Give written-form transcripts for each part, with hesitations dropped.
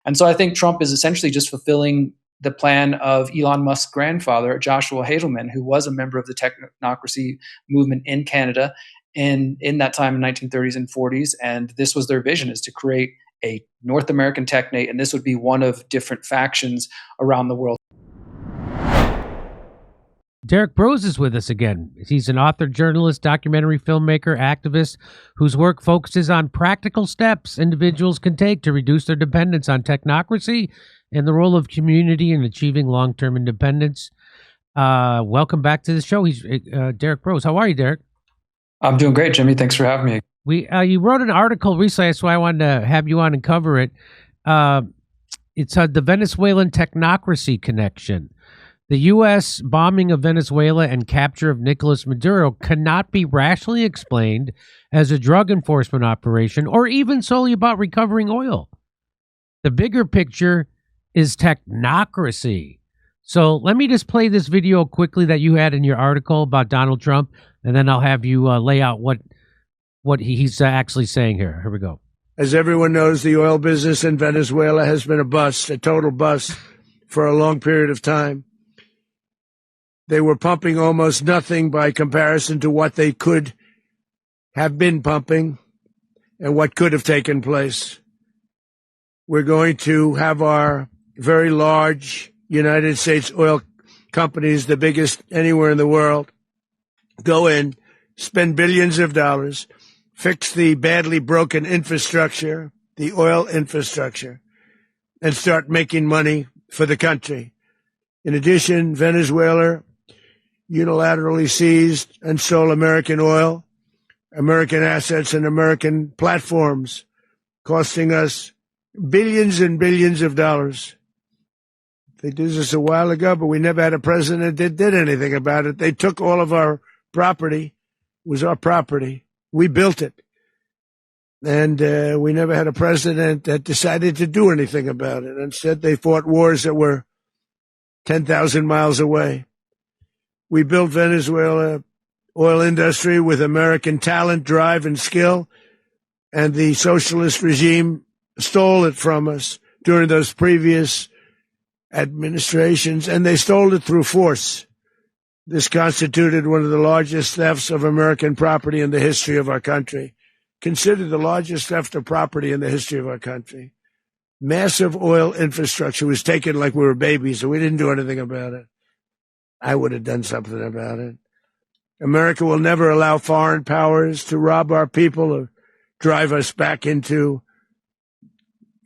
And so I think Trump is essentially just fulfilling the plan of Elon Musk's grandfather, Joshua Hadelman, who was a member of the technocracy movement in Canada in that time in 1930s and 40s. And this was their vision, is to create a North American technate, and this would be one of different factions around the world. Derek Broze is with us again. He's an author, journalist, documentary filmmaker, activist whose work focuses on practical steps individuals can take to reduce their dependence on technocracy and the role of community in achieving long-term independence. Welcome back to the show. He's Derek Broze. How are you, Derek? I'm doing great, Jimmy. Thanks for having me. You wrote an article recently, that's why I wanted to have you on and cover it. It's the Venezuelan technocracy connection. The U.S. bombing of Venezuela and capture of Nicolas Maduro cannot be rationally explained as a drug enforcement operation or even solely about recovering oil. The bigger picture is technocracy. So let me just play this video quickly that you had in your article about Donald Trump, and then I'll have you lay out what he's actually saying here. Here we go. As everyone knows, the oil business in Venezuela has been a bust, a total bust, for a long period of time. They were pumping almost nothing by comparison to what they could have been pumping and what could have taken place. We're going to have our very large United States oil companies, the biggest anywhere in the world, go in, spend billions of dollars, fix the badly broken infrastructure, the oil infrastructure, and start making money for the country. In addition, Venezuela unilaterally seized and stole American oil, American assets, and American platforms, costing us billions and billions of dollars. They did this a while ago, but we never had a president that did anything about it. They took all of our property. It was our property. We built it. And we never had a president that decided to do anything about it. Instead, they fought wars that were 10,000 miles away. We built Venezuela oil industry with American talent, drive, and skill, and the socialist regime stole it from us during those previous administrations, and they stole it through force. This constituted one of the largest thefts of American property in the history of our country. Considered the largest theft of property in the history of our country. Massive oil infrastructure was taken like we were babies, so we didn't do anything about it. I would have done something about it. America will never allow foreign powers to rob our people or drive us back into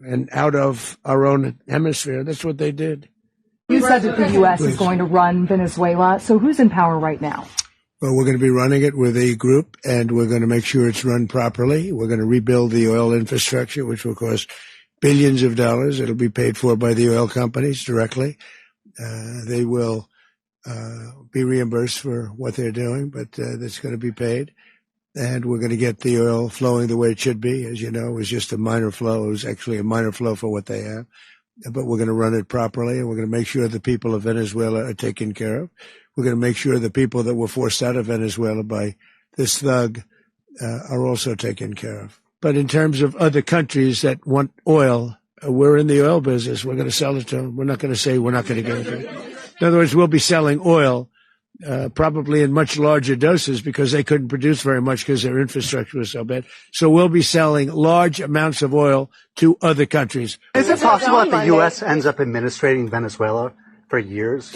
and out of our own hemisphere. That's what they did. You said that the U.S. is going to run Venezuela. So who's in power right now? Well, we're going to be running it with a group, and we're going to make sure it's run properly. We're going to rebuild the oil infrastructure, which will cost billions of dollars. It'll be paid for by the oil companies directly. They will be reimbursed for what they're doing, but that's going to be paid. And we're going to get the oil flowing the way it should be. As you know, it was just a minor flow. It was actually a minor flow for what they have. But we're going to run it properly, and we're going to make sure the people of Venezuela are taken care of. We're going to make sure the people that were forced out of Venezuela by this thug are also taken care of. But in terms of other countries that want oil, we're in the oil business. We're going to sell it to them. We're not going to say we're not going to get it. In other words, we'll be selling oil probably in much larger doses because they couldn't produce very much because their infrastructure was so bad. So we'll be selling large amounts of oil to other countries. Is it possible that the U.S. ends up administrating Venezuela for years?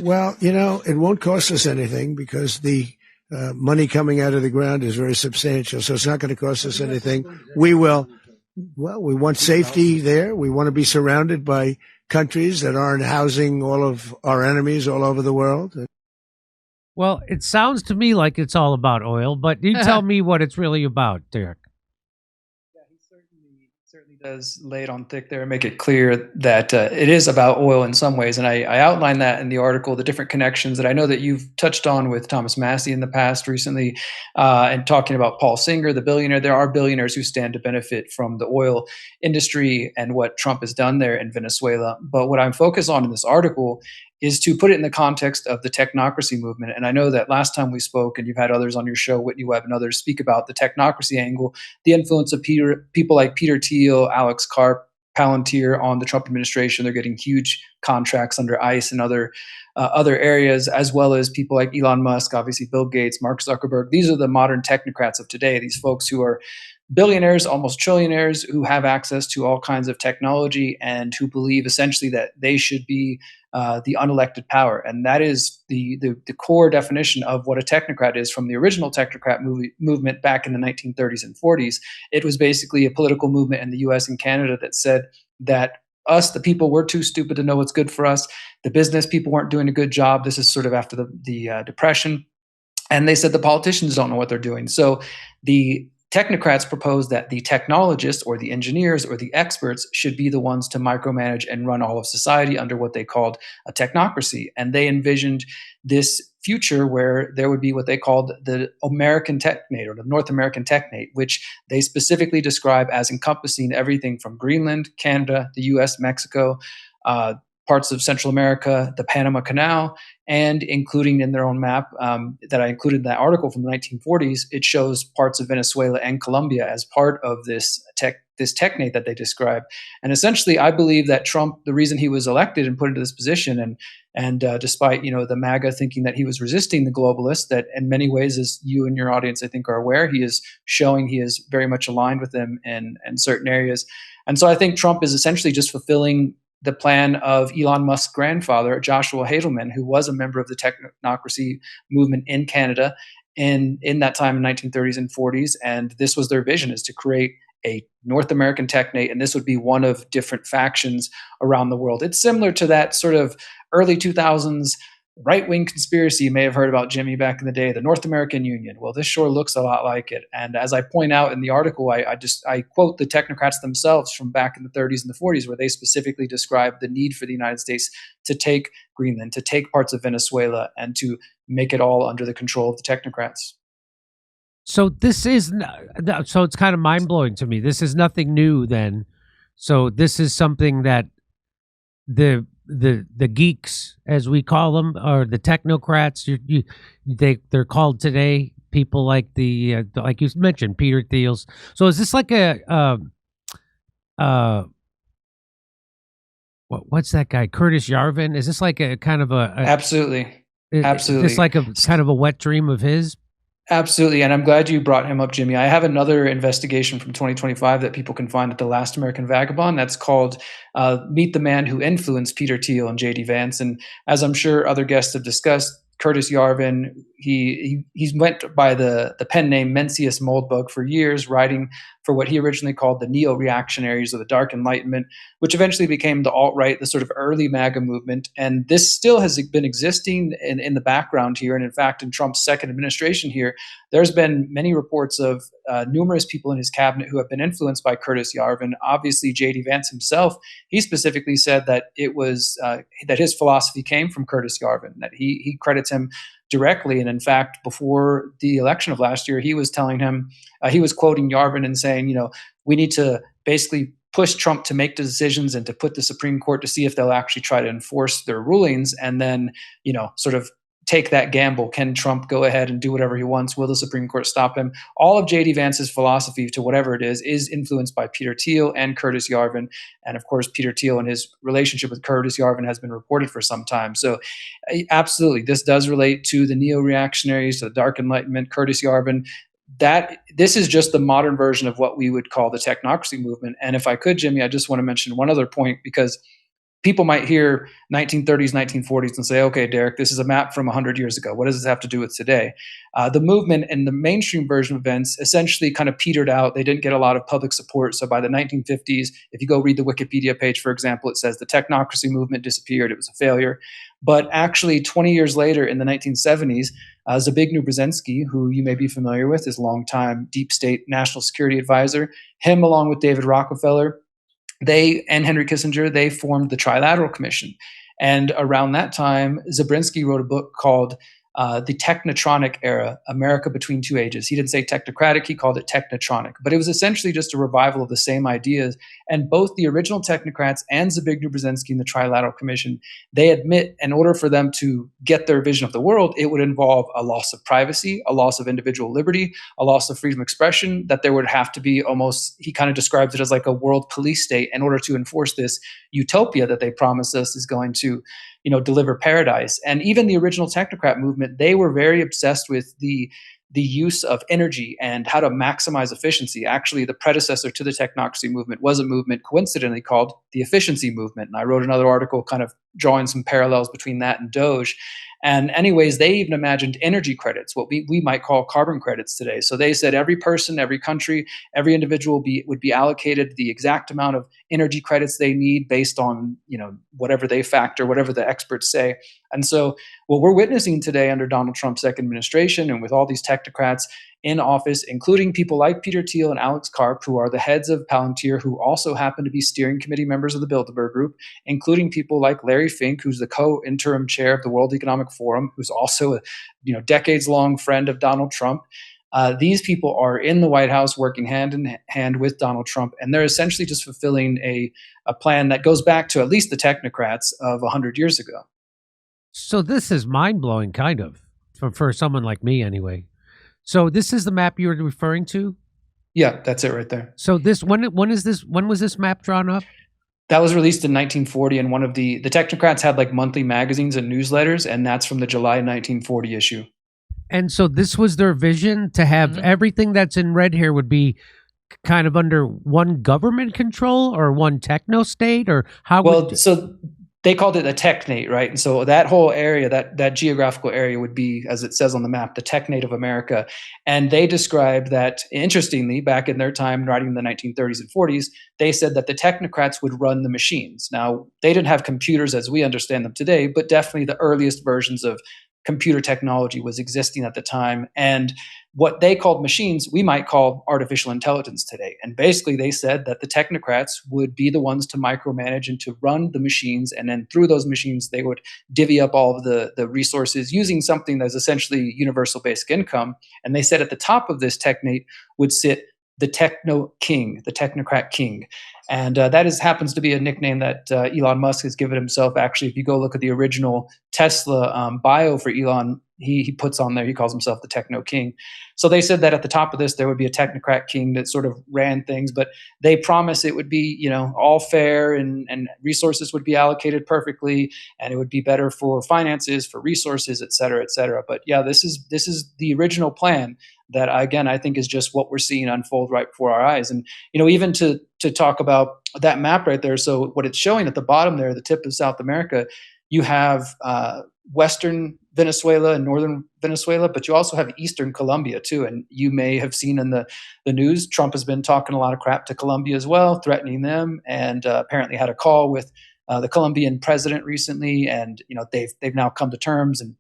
Well, it won't cost us anything because the money coming out of the ground is very substantial. So it's not going to cost us anything. We want safety there. We want to be surrounded by countries that aren't housing all of our enemies all over the world. Well, it sounds to me like it's all about oil, but you tell me what it's really about, Derek. Yeah, he certainly does lay it on thick there and make it clear that it is about oil in some ways. And I outlined that in the article, the different connections that I know that you've touched on with Thomas Massie in the past recently, and talking about Paul Singer, the billionaire. There are billionaires who stand to benefit from the oil industry and what Trump has done there in Venezuela. But what I'm focused on in this article is to put it in the context of the technocracy movement. And I know that last time we spoke, and you've had others on your show, Whitney Webb and others, speak about the technocracy angle, the influence of people like Peter Thiel, Alex Karp, Palantir on the Trump administration. They're getting huge contracts under ICE and other areas, as well as people like Elon Musk, obviously Bill Gates, Mark Zuckerberg. These are the modern technocrats of today. These folks who are billionaires, almost trillionaires, who have access to all kinds of technology and who believe essentially that they should be the unelected power. And that is the core definition of what a technocrat is from the original technocrat movement back in the 1930s and 40s. It was basically a political movement in the US and Canada that said that us, the people, were too stupid to know what's good for us. The business people weren't doing a good job. This is sort of after the Depression. And they said the politicians don't know what they're doing. So the technocrats proposed that the technologists or the engineers or the experts should be the ones to micromanage and run all of society under what they called a technocracy. And they envisioned this future where there would be what they called the American Technate or the North American Technate, which they specifically describe as encompassing everything from Greenland, Canada, the US, Mexico, parts of Central America, the Panama Canal, and including in their own map that I included in that article from the 1940s, it shows parts of Venezuela and Colombia as part of this technate that they describe. And essentially, I believe that Trump, the reason he was elected and put into this position, and despite the MAGA thinking that he was resisting the globalists, that in many ways, as you and your audience I think are aware, he is showing he is very much aligned with them in certain areas. And so I think Trump is essentially just fulfilling the plan of Elon Musk's grandfather, Joshua Hadelman, who was a member of the technocracy movement in Canada in that time in 1930s and 40s. And this was their vision, is to create a North American technate, and this would be one of different factions around the world. It's similar to that sort of early 2000s right-wing conspiracy you may have heard about, Jimmy, back in the day, the North American Union. Well, this sure looks a lot like it. And as I point out in the article, I quote the technocrats themselves from back in the 30s and the 40s, where they specifically describe the need for the United States to take Greenland, to take parts of Venezuela, and to make it all under the control of the technocrats. So this is so it's kind of mind-blowing to me. This is nothing new then. So this is something that the geeks, as we call them, or the technocrats, they're called today. People like like you mentioned, Peter Thiel's. So is this like what's that guy, Curtis Yarvin? Is this like a kind of a absolutely? Is this like a kind of a wet dream of his? Absolutely. And I'm glad you brought him up, Jimmy. I have another investigation from 2025 that people can find at The Last American Vagabond. That's called Meet the Man Who Influenced Peter Thiel and J.D. Vance. And as I'm sure other guests have discussed, Curtis Yarvin, he went by the pen name Mencius Moldbug for years, writing for what he originally called the neo-reactionaries or the Dark Enlightenment, which eventually became the alt-right, the sort of early MAGA movement. And this still has been existing in the background here. And in fact, in Trump's second administration here, there's been many reports of numerous people in his cabinet who have been influenced by Curtis Yarvin. Obviously, J.D. Vance himself, he specifically said that it was that his philosophy came from Curtis Yarvin, that he credits him directly. And in fact, before the election of last year, he was telling him, he was quoting Yarvin and saying, we need to basically push Trump to make the decisions and to put the Supreme Court to see if they'll actually try to enforce their rulings, and then, sort of take that gamble. Can Trump go ahead and do whatever he wants? Will the Supreme Court stop him? All of J.D. Vance's philosophy, to whatever it is influenced by Peter Thiel and Curtis Yarvin. And of course, Peter Thiel and his relationship with Curtis Yarvin has been reported for some time. So absolutely, this does relate to the neo-reactionaries, the Dark Enlightenment, Curtis Yarvin. That this is just the modern version of what we would call the technocracy movement. And if I could, Jimmy, I just want to mention one other point, because people might hear 1930s, 1940s and say, okay, Derek, this is a map from 100 years ago. What does this have to do with today? The movement and the mainstream version of events essentially kind of petered out. They didn't get a lot of public support. So by the 1950s, if you go read the Wikipedia page, for example, it says the technocracy movement disappeared. It was a failure. But actually, 20 years later, in the 1970s, Zbigniew Brzezinski, who you may be familiar with, is a longtime deep state national security advisor, him along with David Rockefeller, they and Henry Kissinger, they formed the Trilateral Commission. And around that time, Zabrinsky wrote a book called the technotronic era, America between two ages. He didn't say technocratic, he called it technotronic. But it was essentially just a revival of the same ideas. And both the original technocrats and Zbigniew Brzezinski and the Trilateral Commission, they admit in order for them to get their vision of the world, it would involve a loss of privacy, a loss of individual liberty, a loss of freedom of expression, that there would have to be almost, he kind of describes it as like a world police state in order to enforce this utopia that they promise us is going to deliver paradise. And even the original technocrat movement, they were very obsessed with the use of energy and how to maximize efficiency. Actually, the predecessor to the technocracy movement was a movement coincidentally called the efficiency movement. And I wrote another article kind of drawing some parallels between that and Doge. And anyways, they even imagined energy credits, what we might call carbon credits today. So they said every person, every country, every individual would be allocated the exact amount of energy credits they need based on, whatever they factor, whatever the experts say. And so what we're witnessing today under Donald Trump's second administration and with all these technocrats in office, including people like Peter Thiel and Alex Karp, who are the heads of Palantir, who also happen to be steering committee members of the Bilderberg Group, including people like Larry Fink, who's the co-interim chair of the World Economic Forum, who's also a decades-long friend of Donald Trump. These people are in the White House working hand in hand with Donald Trump, and they're essentially just fulfilling a plan that goes back to at least the technocrats of 100 years ago. So this is mind-blowing, kind of, for someone like me anyway. So this is the map you were referring to? Yeah, that's it right there. So when was this map drawn up? That was released in 1940, and one of the technocrats had like monthly magazines and newsletters, and that's from the July 1940 issue. And so this was their vision, to have everything that's in red here would be kind of under one government control or one techno state, or how? So they called it a technate, right? And so that whole area, that geographical area would be, as it says on the map, the technate of America. And they described that, interestingly, back in their time, writing in the 1930s and 40s, they said that the technocrats would run the machines. Now, they didn't have computers as we understand them today, but definitely the earliest versions of computer technology was existing at the time. And what they called machines, we might call artificial intelligence today. And basically they said that the technocrats would be the ones to micromanage and to run the machines. And then through those machines, they would divvy up all of the resources using something that's essentially universal basic income. And they said at the top of this technate would sit the techno king, the technocrat king. And that happens to be a nickname that Elon Musk has given himself. Actually, if you go look at the original Tesla bio for Elon, he puts on there, he calls himself the techno king. So they said that at the top of this, there would be a technocrat king that sort of ran things, but they promise it would be, all fair and resources would be allocated perfectly, and it would be better for finances, for resources, et cetera, et cetera. But yeah, this is the original plan that, again, I think is just what we're seeing unfold right before our eyes. And, even to talk about that map right there. So what it's showing at the bottom there, the tip of South America, you have Western Venezuela and Northern Venezuela, but you also have Eastern Colombia too. And you may have seen in the news, Trump has been talking a lot of crap to Colombia as well, threatening them, and apparently had a call with the Colombian president recently. And, they've now come to terms, and,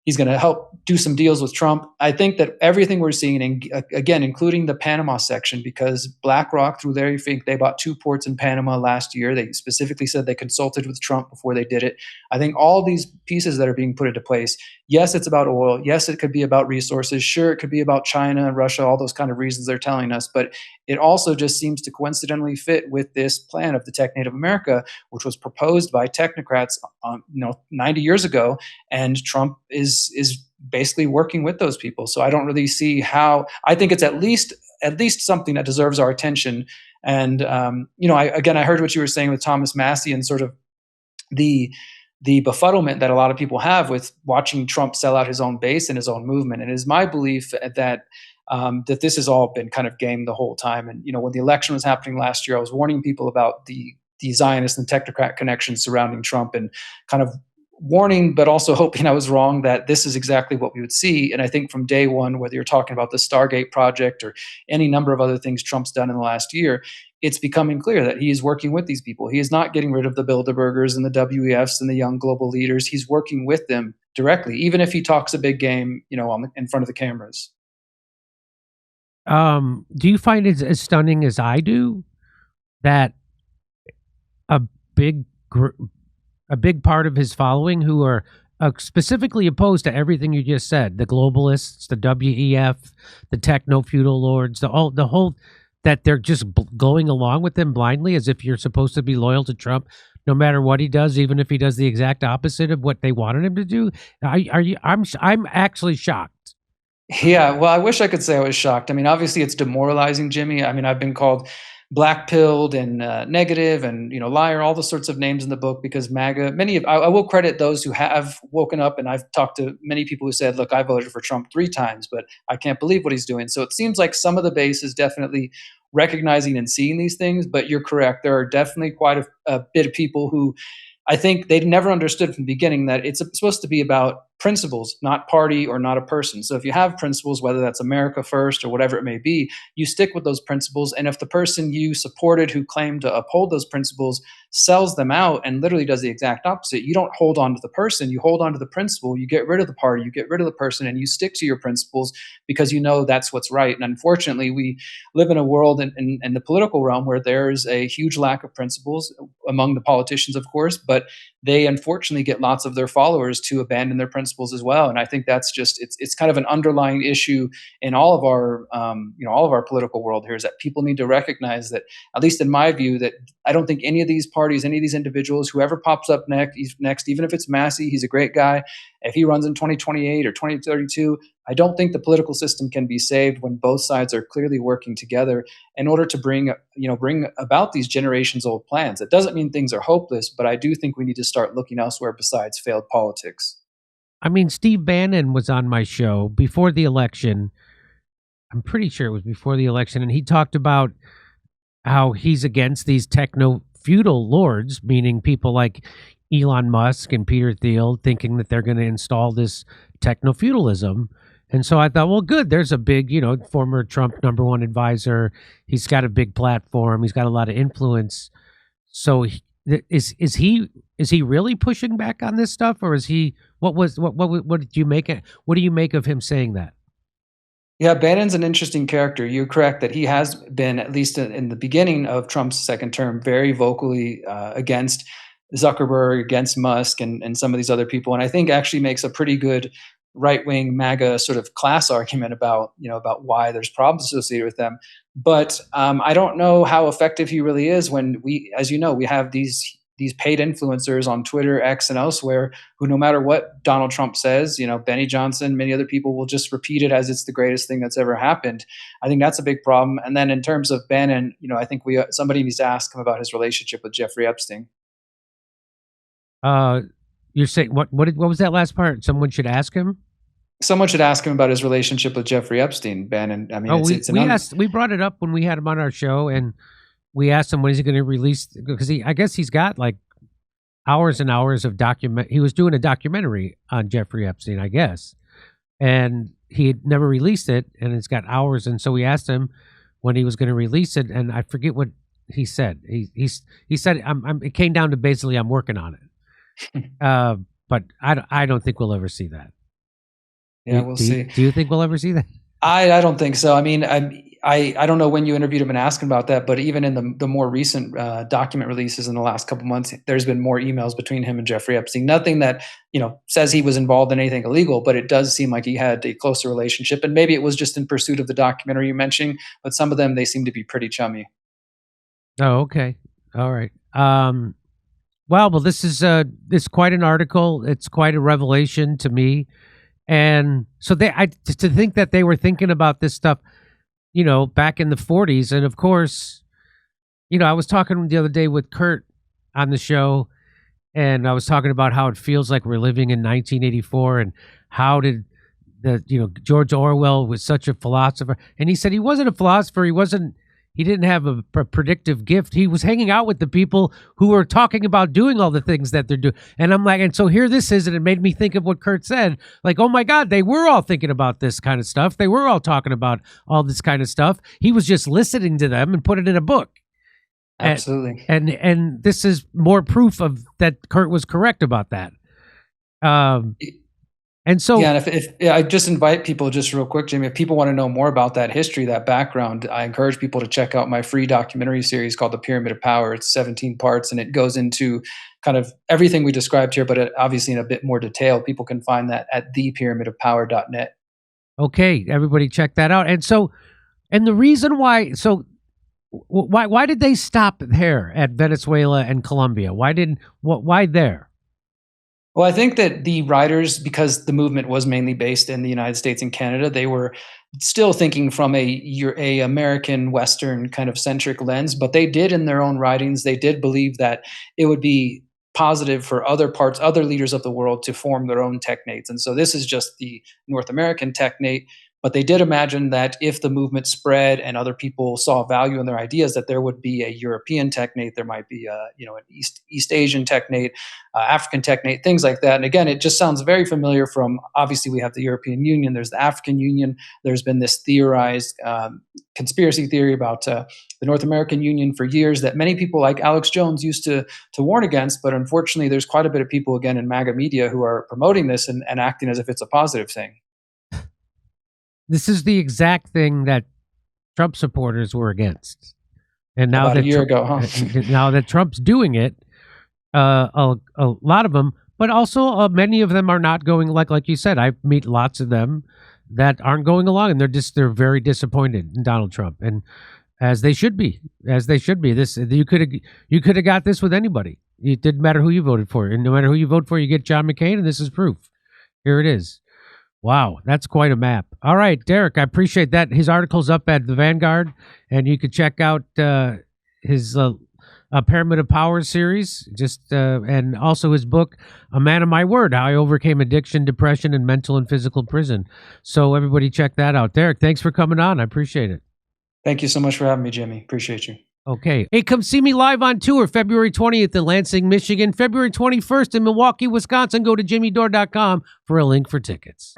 he's going to help do some deals with Trump. I think that everything we're seeing, and again, including the Panama section, because BlackRock, through Larry Fink, they bought 2 ports in Panama last year. They specifically said they consulted with Trump before they did it. I think all these pieces that are being put into place, yes, it's about oil. Yes, it could be about resources. Sure, it could be about China and Russia, all those kind of reasons they're telling us. But it also just seems to coincidentally fit with this plan of the Technate of America, which was proposed by technocrats 90 years ago. And Trump is basically working with those people. So I don't really see how. I think it's at least something that deserves our attention. And I heard what you were saying with Thomas Massey and sort of the befuddlement that a lot of people have with watching Trump sell out his own base and his own movement. And it is my belief that this has all been kind of game the whole time. And when the election was happening last year, I was warning people about the Zionist and technocrat connections surrounding Trump, and kind of warning, but also hoping I was wrong, that this is exactly what we would see. And I think from day one, whether you're talking about the Stargate project or any number of other things Trump's done in the last year, it's becoming clear that he is working with these people. He is not getting rid of the Bilderbergers and the WEFs and the young global leaders. He's working with them directly, even if he talks a big game, in front of the cameras. Do you find it as stunning as I do that a big part of his following, who are specifically opposed to everything you just said. The globalists, the WEF, the techno-feudal lords, the whole that they're just going along with them blindly as if you're supposed to be loyal to Trump no matter what he does, even if he does the exact opposite of what they wanted him to do. I'm actually shocked. Yeah, well, I wish I could say I was shocked. I mean, obviously, it's demoralizing, Jimmy. I mean, I've been called black-pilled and negative and liar, all the sorts of names in the book because MAGA. I will credit those who have woken up, and I've talked to many people who said, "Look, I voted for Trump 3 times, but I can't believe what he's doing." So it seems like some of the base is definitely recognizing and seeing these things. But you're correct; there are definitely quite a bit of people who I think they never understood from the beginning that it's supposed to be about principles, not party or not a person. So if you have principles, whether that's America first or whatever it may be, you stick with those principles. And if the person you supported who claimed to uphold those principles sells them out and literally does the exact opposite, you don't hold on to the person, you hold on to the principle, you get rid of the party, you get rid of the person, and you stick to your principles because you know that's what's right. And unfortunately, we live in a world in the political realm where there's a huge lack of principles among the politicians, of course, but they unfortunately get lots of their followers to abandon their principles as well. And I think that's just it's kind of an underlying issue in all of our all of our political world here, is that people need to recognize that, at least in my view, that I don't think any of these parties, any of these individuals, whoever pops up next, even if it's Massey, he's a great guy. If he runs in 2028 or 2032, I don't think the political system can be saved when both sides are clearly working together in order to bring about these generations old plans. It doesn't mean things are hopeless, but I do think we need to start looking elsewhere besides failed politics. I mean, Steve Bannon was on my show before the election. I'm pretty sure it was before the election, and he talked about how he's against these techno-feudal lords, meaning people like Elon Musk and Peter Thiel, thinking that they're going to install this techno-feudalism. And so I thought, well, good. There's a big, former Trump #1 advisor. He's got a big platform. He's got a lot of influence. So is he really pushing back on this stuff, or is he? What did you make it? What do you make of him saying that? Yeah, Bannon's an interesting character. You're correct that he has been, at least in the beginning of Trump's second term, very vocally against Zuckerberg, against Musk, and some of these other people. And I think actually makes a pretty good right-wing MAGA sort of class argument about why there's problems associated with them. But I don't know how effective he really is when we have these paid influencers on Twitter, X, and elsewhere who, no matter what Donald Trump says, Benny Johnson, many other people will just repeat it as it's the greatest thing that's ever happened. I think that's a big problem. And then in terms of Bannon, I think somebody needs to ask him about his relationship with Jeffrey Epstein. You're saying what was that last part? Someone should ask him. Someone should ask him about his relationship with Jeffrey Epstein. Bannon. I mean, we brought it up when we had him on our show, and we asked him when is he going to release, because I guess he's got like hours and hours of he was doing a documentary on Jeffrey Epstein, I guess, and he had never released it, and it's got hours. And so we asked him when he was going to release it, and I forget what he said. He said it came down to basically I'm working on it. But I don't think we'll ever see that. Yeah, we'll see. Do you think we'll ever see that? I don't think so. I mean, I don't know when you interviewed him and asked him about that, but even in the more recent document releases in the last couple months, there's been more emails between him and Jeffrey Epstein. Nothing that says he was involved in anything illegal, but it does seem like he had a closer relationship. And maybe it was just in pursuit of the documentary you mentioned, but some of them, they seem to be pretty chummy. Oh, okay, all right. Well, this is it's quite an article. It's quite a revelation to me. And so to think that they were thinking about this stuff, back in the 40s. And of course, I was talking the other day with Kurt on the show, and I was talking about how it feels like we're living in 1984, and how did George Orwell was such a philosopher. And he said he wasn't a philosopher. He didn't have a predictive gift. He was hanging out with the people who were talking about doing all the things that they're doing. And I'm like, and so here this is, and it made me think of what Kurt said. Like, oh my God, they were all thinking about this kind of stuff. They were all talking about all this kind of stuff. He was just listening to them and put it in a book. Absolutely. And this is more proof of that Kurt was correct about that. And so, Yeah, and if I just invite people just real quick, Jimmy, if people want to know more about that history, that background, I encourage people to check out my free documentary series called The Pyramid of Power. It's 17 parts, and it goes into kind of everything we described here, but obviously in a bit more detail. People can find that at thepyramidofpower.net. okay, everybody check that out. And so, and the reason why, so why did they stop there at Venezuela and Colombia? Why there? Well, I think that the writers, because the movement was mainly based in the United States and Canada, they were still thinking from a American Western kind of centric lens. But they did, in their own writings, they did believe that it would be positive for other leaders of the world to form their own technates. And so this is just the North American technate. But they did imagine that if the movement spread and other people saw value in their ideas, that there would be a European technate, there might be an East Asian technate, African technate, things like that. And again, it just sounds very familiar from, obviously we have the European Union, there's the African Union, there's been this theorized conspiracy theory about the North American Union for years that many people like Alex Jones used to warn against. But unfortunately, there's quite a bit of people, again, in MAGA media who are promoting this and acting as if it's a positive thing. This is the exact thing that Trump supporters were against, and now About that a year ago, huh? now that Trump's doing it, a lot of them, but also many of them are not going. Like you said, I meet lots of them that aren't going along, and they're very disappointed in Donald Trump, and as they should be. This you could have got this with anybody. It didn't matter who you voted for, and no matter who you vote for, you get John McCain, and this is proof. Here it is. Wow, that's quite a map. All right, Derek, I appreciate that. His article's up at the Vanguard, and you could check out his Pyramid of Power series, and also his book, A Man of My Word, How I Overcame Addiction, Depression, and Mental and Physical Prison. So everybody check that out. Derek, thanks for coming on. I appreciate it. Thank you so much for having me, Jimmy. Appreciate you. Okay. Hey, come see me live on tour February 20th in Lansing, Michigan, February 21st in Milwaukee, Wisconsin. Go to jimmydore.com for a link for tickets.